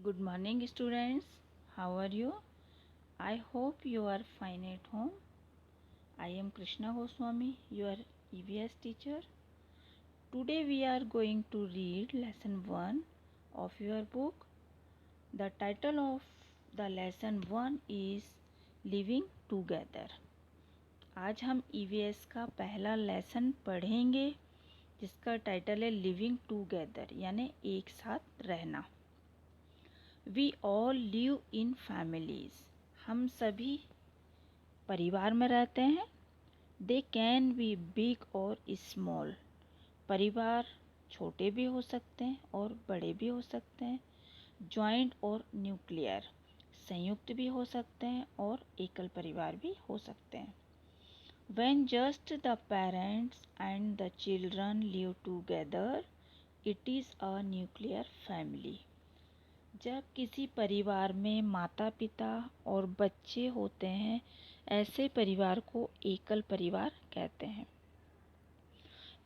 Good morning, students. How are you? I hope you are fine at home. I am Krishna Goswami, your EVS teacher. Today we are going to read lesson 1 of your book. The title of the lesson 1 is Living Together. आज हम EVS का पहला lesson पढ़ेंगे जिसका title है living together यानी एक साथ रहना। We all live in families, हम सभी परिवार में रहते हैं। दे कैन बी बिग और स्मॉल, परिवार छोटे भी हो सकते हैं और बड़े भी हो सकते हैं। जॉइंट और न्यूक्लियर, संयुक्त भी हो सकते हैं और एकल परिवार भी हो सकते हैं। When just the parents and the children live together, it is a nuclear family. जब किसी परिवार में माता पिता और बच्चे होते हैं, ऐसे परिवार को एकल परिवार कहते हैं।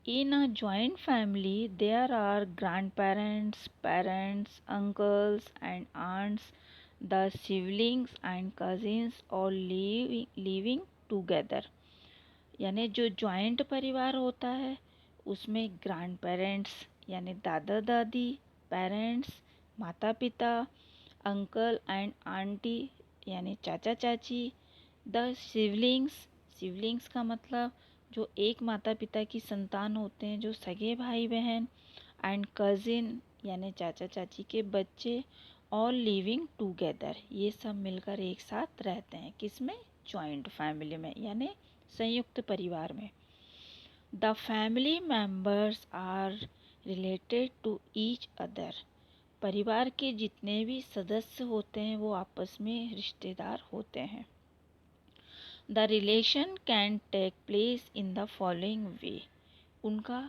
In a joint family there are grandparents, parents, uncles and aunts, the siblings and cousins और लिविंग टूगेदर। यानी जो जॉइंट परिवार होता है उसमें ग्रैंड पेरेंट्स यानी दादा दादी, पेरेंट्स माता पिता, अंकल एंड आंटी यानी चाचा चाची, द सिबलिंग्स, सिबलिंग्स का मतलब जो एक माता पिता की संतान होते हैं, जो सगे भाई बहन, एंड कजिन यानी चाचा चाची के बच्चे, ऑल लिविंग टूगेदर, ये सब मिलकर एक साथ रहते हैं। किसमें? जॉइंट फैमिली में यानी संयुक्त परिवार में। The family members are related to each other, परिवार के जितने भी सदस्य होते हैं वो आपस में रिश्तेदार होते हैं। The relation can take place in the following way, उनका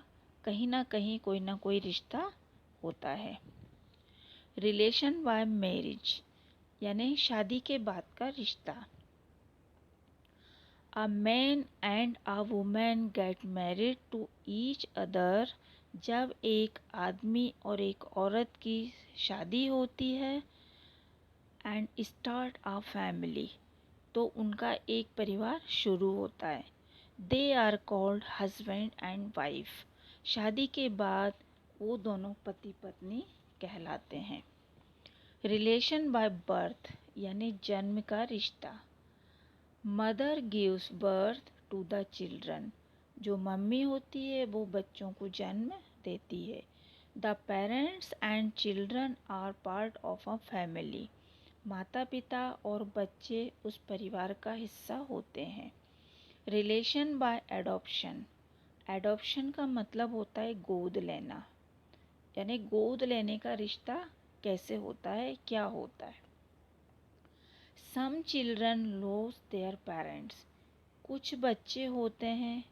कहीं ना कहीं कोई ना कोई रिश्ता होता है। रिलेशन बाय मैरिज यानी शादी के बाद का रिश्ता। A man and a women get married to each other, जब एक आदमी और एक औरत की शादी होती है, एंड स्टार्ट अ फैमिली, तो उनका एक परिवार शुरू होता है। They are called husband and wife, शादी के बाद वो दोनों पति पत्नी कहलाते हैं। रिलेशन बाय बर्थ यानी जन्म का रिश्ता। Mother gives birth to the children, जो मम्मी होती है वो बच्चों को जन्म देती है। The parents and children are part of a family, माता पिता और बच्चे उस परिवार का हिस्सा होते हैं। रिलेशन बाय एडॉप्शन, एडॉप्शन का मतलब होता है गोद लेना, यानी गोद लेने का रिश्ता कैसे होता है, क्या होता है। Some children loss their parents, कुछ बच्चे होते हैं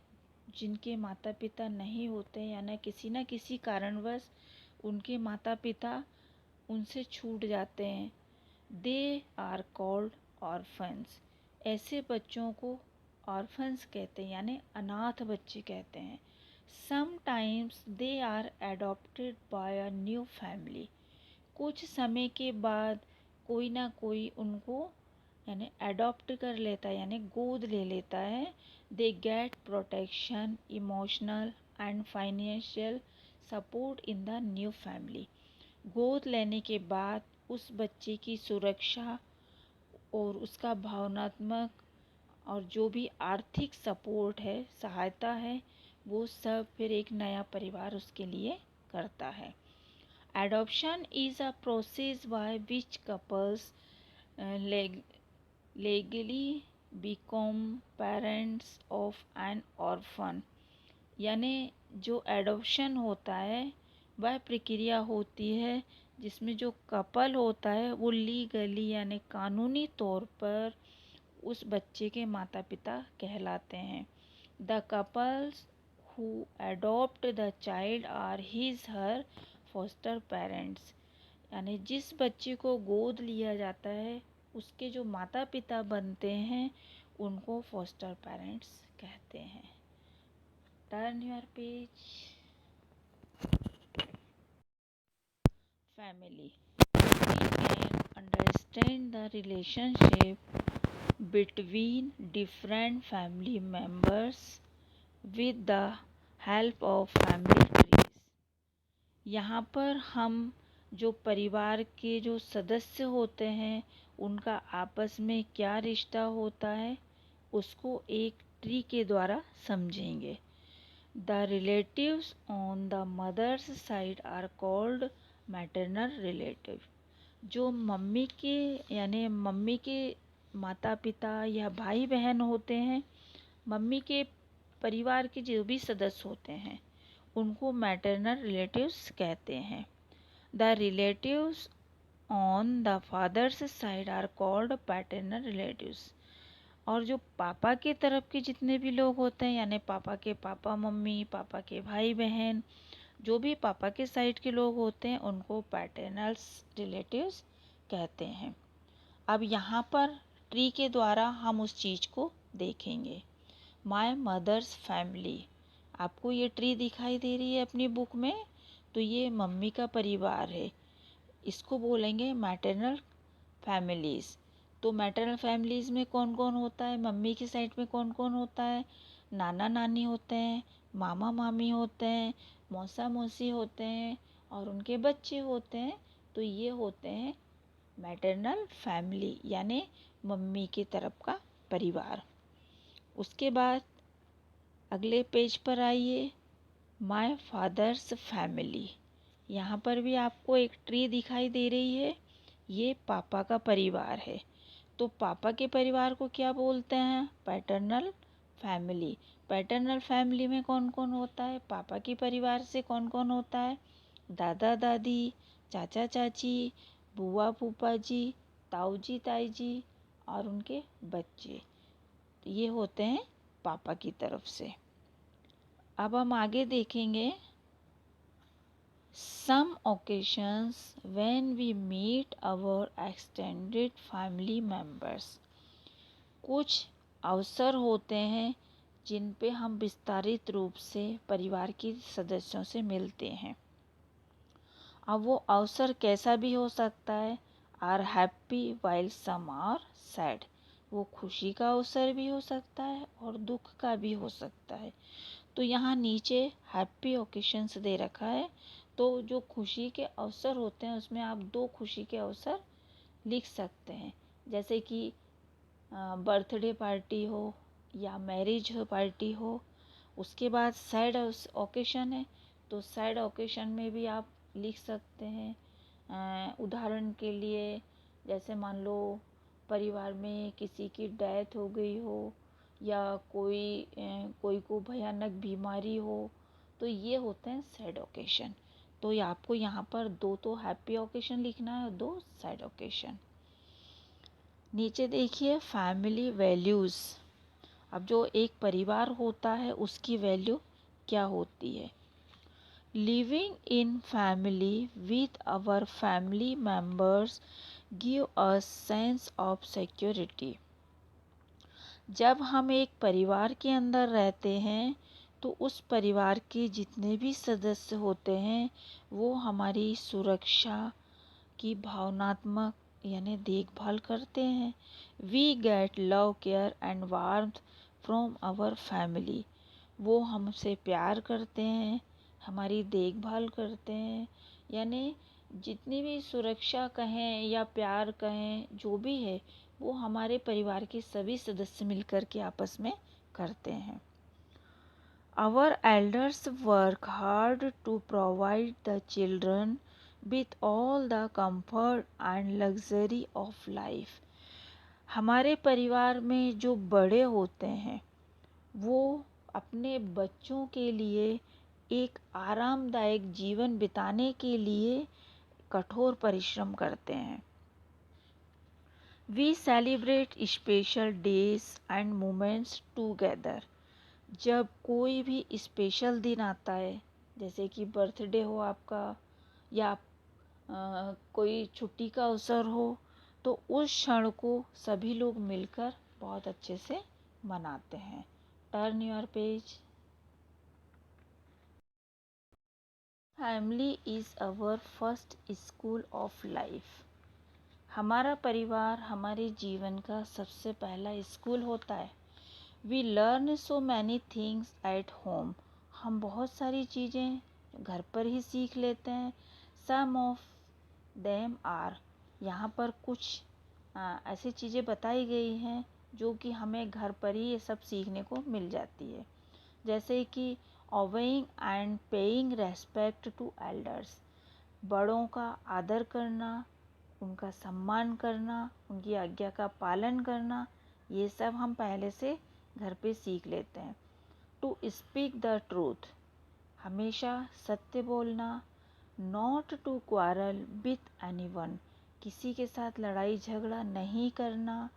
जिनके माता पिता नहीं होते, यानी किसी न किसी कारणवश उनके माता पिता उनसे छूट जाते हैं। दे आर कॉल्ड ऑर्फन्स, ऐसे बच्चों को ऑर्फन्स कहते हैं यानी अनाथ बच्चे कहते हैं। Sometimes they are adopted by a new family, कुछ समय के बाद कोई ना कोई उनको यानी अडॉप्ट कर लेता है यानी गोद ले लेता है। They get protection, emotional and financial support in the new family, गोद लेने के बाद उस बच्चे की सुरक्षा और उसका भावनात्मक और जो भी आर्थिक सपोर्ट है, सहायता है, वो सब फिर एक नया परिवार उसके लिए करता है। Adoption is a process by which couples legally become parents of an orphan, यानी जो एडॉप्शन होता है वह प्रक्रिया होती है जिसमें जो कपल होता है वो लीगली यानी कानूनी तौर पर उस बच्चे के माता पिता कहलाते हैं। The couples who adopt the child are his her foster parents, यानी जिस बच्चे को गोद लिया जाता है उसके जो माता पिता बनते हैं उनको फोस्टर पेरेंट्स कहते हैं। Turn your page. Family, understand the relationship between different family members with the help of family trees. यहाँ पर हम जो परिवार के जो सदस्य होते हैं उनका आपस में क्या रिश्ता होता है उसको एक ट्री के द्वारा समझेंगे। The relatives on the mother's side are called maternal relative. जो मम्मी के यानी मम्मी के माता पिता या भाई बहन होते हैं, मम्मी के परिवार के जो भी सदस्य होते हैं उनको मैटरनल रिलेटिव्स कहते हैं। The relatives on the father's side are called paternal relatives. और जो पापा के तरफ के जितने भी लोग होते हैं यानी पापा के पापा मम्मी, पापा के भाई बहन, जो भी पापा के साइड के लोग होते हैं उनको पैटर्नल रिलेटिव्स कहते हैं। अब यहाँ पर ट्री के द्वारा हम उस चीज़ को देखेंगे। माय मदर्स फैमिली, आपको ये ट्री दिखाई दे रही है अपनी बुक में, तो ये मम्मी का परिवार है, इसको बोलेंगे मैटरनल फैमिलीज़। तो मैटरनल फैमिलीज़ में कौन कौन होता है, मम्मी की साइड में कौन कौन होता है, नाना नानी होते हैं, मामा मामी होते हैं, मौसा मौसी होते हैं और उनके बच्चे होते हैं। तो ये होते हैं मैटरनल फैमिली यानी मम्मी की तरफ का परिवार। उसके बाद अगले पेज पर आइए, माय फादर्स फैमिली। यहाँ पर भी आपको एक ट्री दिखाई दे रही है, ये पापा का परिवार है। तो पापा के परिवार को क्या बोलते हैं, पैटर्नल फैमिली। पैटर्नल फैमिली में कौन कौन होता है, पापा के परिवार से कौन कौन होता है, दादा दादी, चाचा चाची, बुआ फूफा जी, ताऊ जी ताई जी और उनके बच्चे, ये होते हैं पापा की तरफ से। अब हम आगे देखेंगे, some occasions when we meet our extended family members। कुछ अवसर होते हैं जिन पे हम विस्तारित रूप से परिवार के सदस्यों से मिलते हैं। अब वो अवसर कैसा भी हो सकता है, are happy while some are sad. वो खुशी का अवसर भी हो सकता है और दुख का भी हो सकता है। तो यहाँ नीचे हैप्पी ओकेशंस दे रखा है, तो जो खुशी के अवसर होते हैं उसमें आप 2 खुशी के अवसर लिख सकते हैं, जैसे कि बर्थडे पार्टी हो या मैरिज पार्टी हो। उसके बाद सैड ओकेशन है, तो सैड ओकेशन में भी आप लिख सकते हैं। उदाहरण के लिए जैसे मान लो परिवार में किसी की डेथ हो गई हो या कोई को भयानक बीमारी हो, तो ये होते हैं सैड ओकेशन। तो ये आपको यहाँ पर 2 तो हैप्पी ओकेशन लिखना है और 2 सैड ओकेशन। नीचे देखिए फैमिली वैल्यूज़। अब जो एक परिवार होता है उसकी वैल्यू क्या होती है, living in family with our family members give us sense of security. जब हम एक परिवार के अंदर रहते हैं तो उस परिवार के जितने भी सदस्य होते हैं वो हमारी सुरक्षा की भावनात्मक यानी देखभाल करते हैं। We get love care and warmth from our family. वो हमसे प्यार करते हैं, हमारी देखभाल करते हैं, यानी जितनी भी सुरक्षा कहें या प्यार कहें जो भी है वो हमारे परिवार के सभी सदस्य मिलकर के आपस में करते हैं। Our elders work hard to provide the children with all the comfort and luxury of life। हमारे परिवार में जो बड़े होते हैं वो अपने बच्चों के लिए एक आरामदायक जीवन बिताने के लिए कठोर परिश्रम करते हैं। We celebrate special days and moments together। जब कोई भी स्पेशल दिन आता है, जैसे कि बर्थडे हो आपका या कोई छुट्टी का अवसर हो, तो उस क्षण को सभी लोग मिलकर बहुत अच्छे से मनाते हैं। Turn your page. Family is our first school of life. हमारा परिवार हमारे जीवन का सबसे पहला स्कूल होता है। We learn so many things at home. हम बहुत सारी चीज़ें घर पर ही सीख लेते हैं। सम ऑफ देम आर, यहाँ पर कुछ ऐसी चीज़ें बताई गई हैं जो कि हमें घर पर ही ये सब सीखने को मिल जाती है। जैसे कि obeying and paying respect to elders, बड़ों का आदर करना, उनका सम्मान करना, उनकी आज्ञा का पालन करना, ये सब हम पहले से घर पे सीख लेते हैं। टू स्पीक द ट्रूथ, हमेशा सत्य बोलना। Not to quarrel with anyone, किसी के साथ लड़ाई झगड़ा नहीं करना।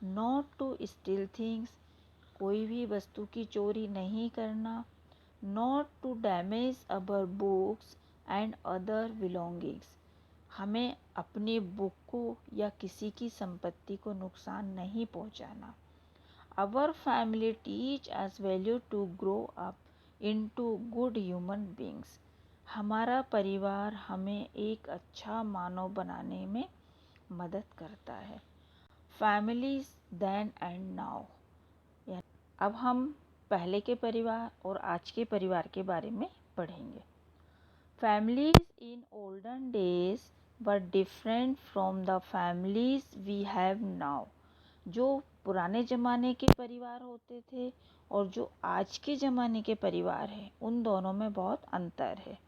नॉट टू स्टील थिंग्स, कोई भी वस्तु की चोरी नहीं करना। Not to damage our books and other belongings, हमें अपनी बुक को या किसी की संपत्ति को नुकसान नहीं पहुंचाना। Our family teach us value to grow up into good human beings. हमारा परिवार हमें एक अच्छा मानव बनाने में मदद करता है। Families then and now, अब हम पहले के परिवार और आज के परिवार के बारे में पढ़ेंगे। Families in olden days were different from the families we have now. जो पुराने ज़माने के परिवार होते थे और जो आज के ज़माने के परिवार हैं, उन दोनों में बहुत अंतर है।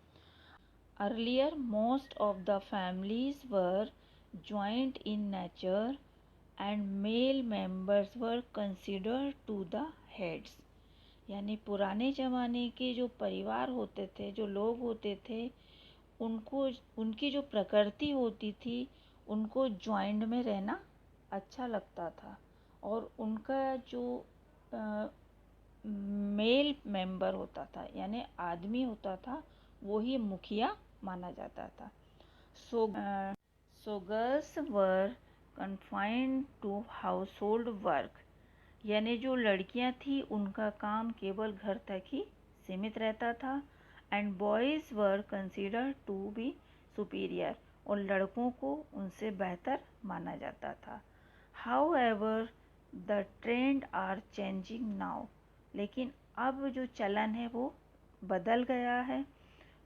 Earlier, most of the families were joint in nature and male members were considered to the heads. यानी पुराने ज़माने के जो परिवार होते थे, जो लोग होते थे, उनको उनकी जो प्रकृति होती थी, उनको जॉइंट में रहना अच्छा लगता था और उनका जो मेल मेंबर होता था यानी आदमी होता था, वो ही मुखिया माना जाता था। So girls were confined to household work, यानी जो लड़कियां थी उनका काम केवल घर तक ही सीमित रहता था। And boys were considered to be superior, और लड़कों को उनसे बेहतर माना जाता था। However the trend are changing now, लेकिन अब जो चलन है वो बदल गया है।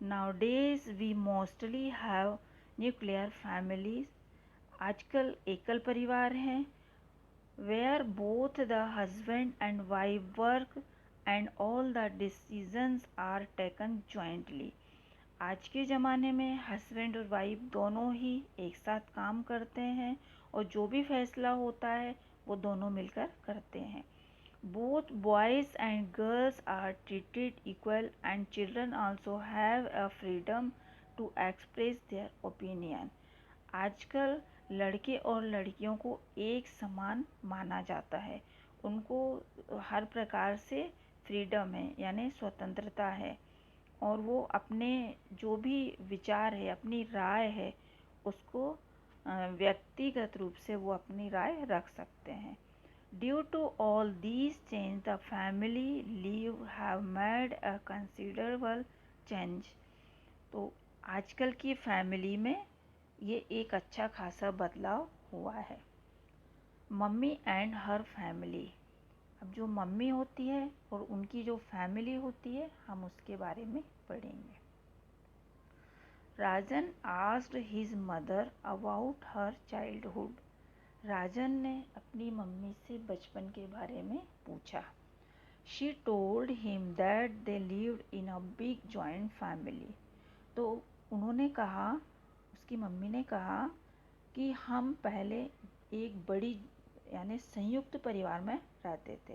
Nowadays we mostly have nuclear families, आजकल एकल परिवार हैं। where both the husband and wife work and all the decisions are taken jointly. आज के ज़माने में हस्बैंड और वाइफ दोनों ही एक साथ काम करते हैं और जो भी फैसला होता है वो दोनों मिलकर करते हैं। Both boys and girls are treated equal and children also have a freedom to express their opinion. आजकल लड़के और लड़कियों को एक समान माना जाता है, उनको हर प्रकार से फ्रीडम है यानी स्वतंत्रता है, और वो अपने जो भी विचार है, अपनी राय है, उसको व्यक्तिगत रूप से वो अपनी राय रख सकते हैं। Due to all these change the family leave have made a considerable change. तो आजकल की फैमिली में ये एक अच्छा खासा बदलाव हुआ है। मम्मी एंड हर फैमिली, अब जो मम्मी होती है और उनकी जो फैमिली होती है, हम उसके बारे में पढ़ेंगे। Rajan asked his mother about her childhood, Rajan ने अपनी मम्मी से बचपन के बारे में पूछा। She told him that they lived in a big joint family, तो उन्होंने कहा, उसकी मम्मी ने कहा कि हम पहले एक बड़ी यानी संयुक्त परिवार में रहते थे।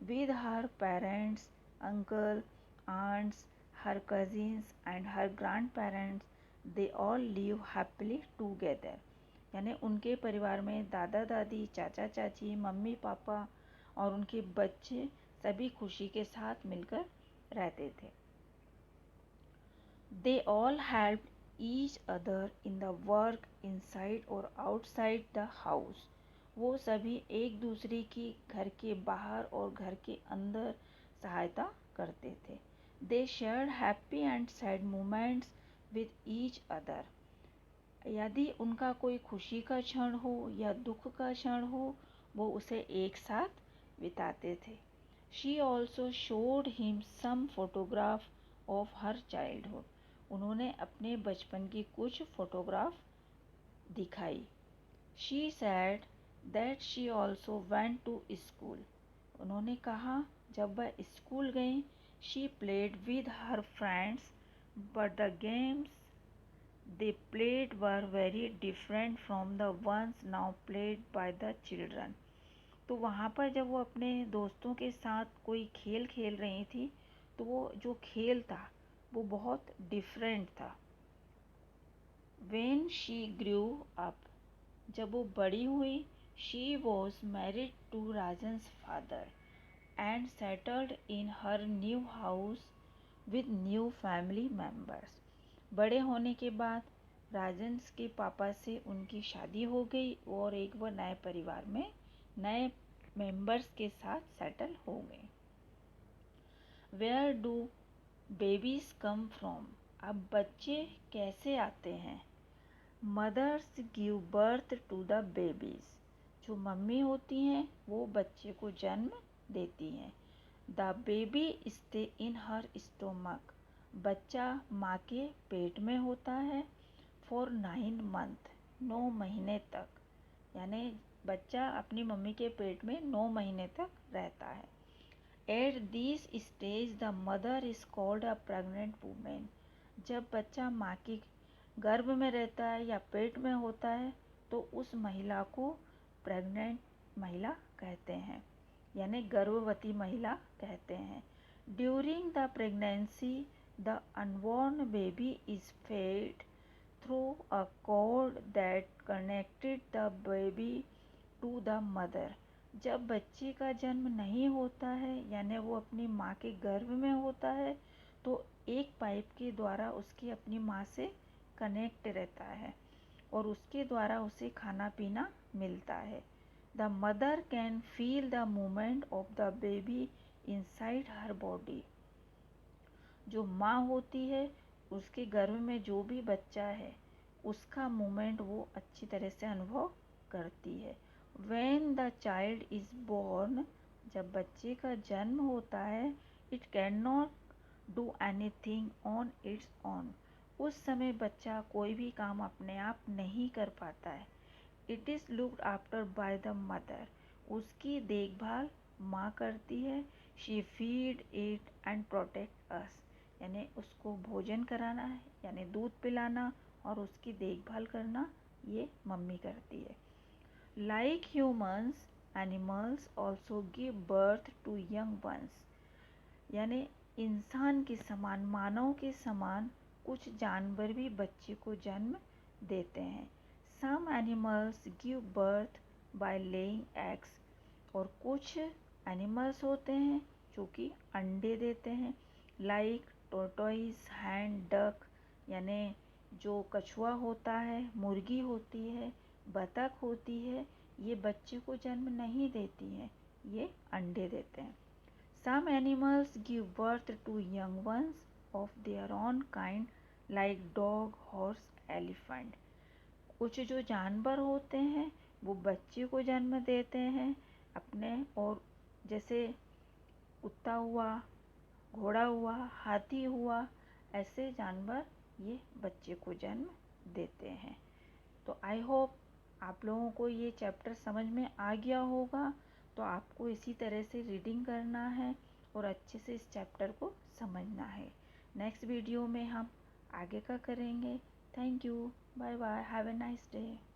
With her parents, uncle, aunts, her cousins and her grandparents, they all live happily together, यानी उनके परिवार में दादा दादी, चाचा चाची, मम्मी पापा और उनके बच्चे सभी खुशी के साथ मिलकर रहते थे। They all help each other in the work inside और आउटसाइड द हाउस, वो सभी एक दूसरे की घर के बाहर और घर के अंदर सहायता करते थे। दे shared happy and sad moments with each other, यदि उनका कोई खुशी का क्षण हो या दुख का क्षण हो, वो उसे एक साथ बिताते थे। She also showed him some photograph of her childhood. उन्होंने अपने बचपन की कुछ फोटोग्राफ दिखाई। She said that she also went to school. उन्होंने कहा जब वह स्कूल गई, she played with her friends but the games they played were very different from the ones now played by the children। तो वहाँ पर जब वो अपने दोस्तों के साथ कोई खेल खेल रही थी, तो वो जो खेल था वो बहुत डिफरेंट था। When she grew up, जब वो बड़ी हुई, she was married to Rajan's father and settled in her new house with new family members। बड़े होने के बाद राजन के पापा से उनकी शादी हो गई और एक वो नए परिवार में नए मेंबर्स के साथ सेटल हो गए। Where do babies come from. अब बच्चे कैसे आते हैं। Mothers give birth to the babies. जो मम्मी होती हैं वो बच्चे को जन्म देती हैं। The baby stay in her stomach. बच्चा माँ के पेट में होता है फॉर 9 मंथ, 9 महीने तक। यानी बच्चा अपनी मम्मी के पेट में 9 महीने तक रहता है। At this stage the mother is called a pregnant women. जब बच्चा माँ के गर्भ में रहता है या पेट में होता है, तो उस महिला को प्रेग्नेंट महिला कहते हैं, यानी गर्भवती महिला कहते हैं। During the pregnancy the unborn baby is fed through a cord that connected the baby to the mother. जब बच्चे का जन्म नहीं होता है, यानी वो अपनी माँ के गर्भ में होता है, तो एक पाइप के द्वारा उसकी अपनी माँ से कनेक्ट रहता है और उसके द्वारा उसे खाना पीना मिलता है। The mother can feel the movement of the baby inside her body. जो माँ होती है, उसके गर्भ में जो भी बच्चा है, उसका मूवमेंट वो अच्छी तरह से अनुभव करती है। When the child is born, जब बच्चे का जन्म होता है, it cannot do anything on its own। उस समय बच्चा कोई भी काम अपने आप नहीं कर पाता है। It is looked after by the mother। उसकी देखभाल माँ करती है। She feed it and protect us। यानी उसको भोजन कराना है, यानी दूध पिलाना और उसकी देखभाल करना, ये मम्मी करती है। Like humans, animals also give birth to young ones। यानी इंसान के समान, मानव के समान कुछ जानवर भी बच्चे को जन्म देते हैं। Some animals give birth by laying eggs। और कुछ एनिमल्स होते हैं जो कि अंडे देते हैं। Like tortoise, hen, duck। यानी जो कछुआ होता है, मुर्गी होती है, बतख होती है, ये बच्चे को जन्म नहीं देती हैं, ये अंडे देते हैं। Some animals give birth to young ones of their own kind like dog, horse, elephant। कुछ जो जानवर होते हैं वो बच्चे को जन्म देते हैं अपने, और जैसे कुत्ता हुआ, घोड़ा हुआ, हाथी हुआ, ऐसे जानवर ये बच्चे को जन्म देते हैं। तो आई होप आप लोगों को ये चैप्टर समझ में आ गया होगा। तो आपको इसी तरह से रीडिंग करना है और अच्छे से इस चैप्टर को समझना है। नेक्स्ट वीडियो में हम आगे का करेंगे। Thank you, bye bye, have a nice day.